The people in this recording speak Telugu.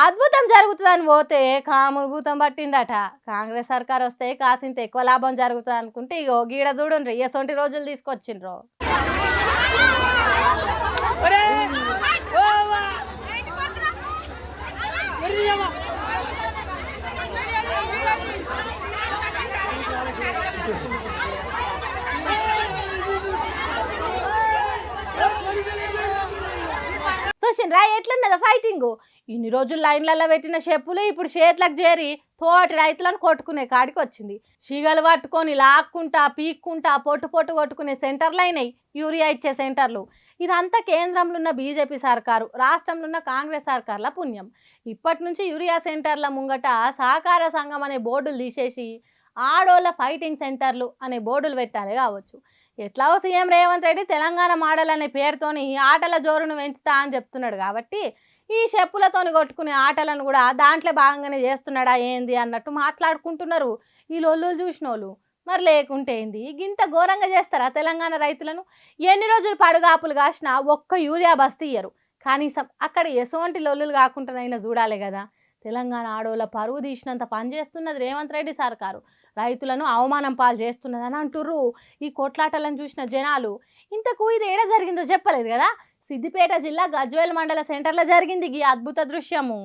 అద్భుతం జరుగుతుందని పోతే కాముభూతం పట్టిందట. కాంగ్రెస్ సర్కార్ వస్తే కాసింత ఎక్కువ లాభం జరుగుతుంది అనుకుంటే ఇగో గీడ చూడుండ్రి ఎసొంటి రోజులు తీసుకొచ్చిండ్రు. చూసిండ్రా ఎట్లున్నదా ఫైటింగ్. ఇన్ని రోజులు లైన్లలో పెట్టిన చెప్పులు ఇప్పుడు చేతులకు చేరి తోటి రైతులను కొట్టుకునే కాడికి వచ్చింది. షిగలు పట్టుకొని లాక్కుంటా పీక్కుంటా పొట్టు పొట్టు కొట్టుకునే సెంటర్లు అయినాయి యూరియా ఇచ్చే సెంటర్లు. ఇదంతా కేంద్రంలో ఉన్న బీజేపీ సర్కారు, రాష్ట్రంలో ఉన్న కాంగ్రెస్ సర్కార్ల పుణ్యం. ఇప్పటి నుంచి యూరియా సెంటర్ల ముంగట సహకార సంఘం అనే బోర్డులు తీసేసి ఆడోళ్ళ ఫైటింగ్ సెంటర్లు అనే బోర్డులు పెట్టాలి కావచ్చు. ఎట్లాగో సీఎం రేవంత్ రెడ్డి తెలంగాణ మోడల్ అనే పేరుతోని ఆటల జోరును పెంచుతా అని చెప్తున్నాడు కాబట్టి ఈ చెప్పులతోని కొట్టుకునే ఆటలను కూడా దాంట్లో భాగంగానే చేస్తున్నాడా ఏంది అన్నట్టు మాట్లాడుకుంటున్నారు ఈ లొల్లులు చూసినోళ్ళు. మరి లేకుంటే ఏంది గింత ఘోరంగా చేస్తారా తెలంగాణ రైతులను? ఎన్ని రోజులు పడుగాపులు కాసినా ఒక్క యూరియా బస్తీ ఇయ్యరు. కనీసం అక్కడ ఎటువంటి లొల్లులు కాకుండానైనా చూడాలి కదా. తెలంగాణ ఆడోళ్ళ పరువు తీసినంత పని చేస్తున్నది రేవంత్ రెడ్డి సర్కారు. రైతులను అవమానం పాలు చేస్తున్నదని అంటుర్రు ఈ కొట్లాటలను చూసిన జనాలు. ఇంతకు ఇది ఏడ జరిగిందో చెప్పలేదు కదా. సిద్దిపేట జిల్లా గజ్వేల్ మండల సెంటర్లో జరిగింది ఈ అద్భుత దృశ్యము.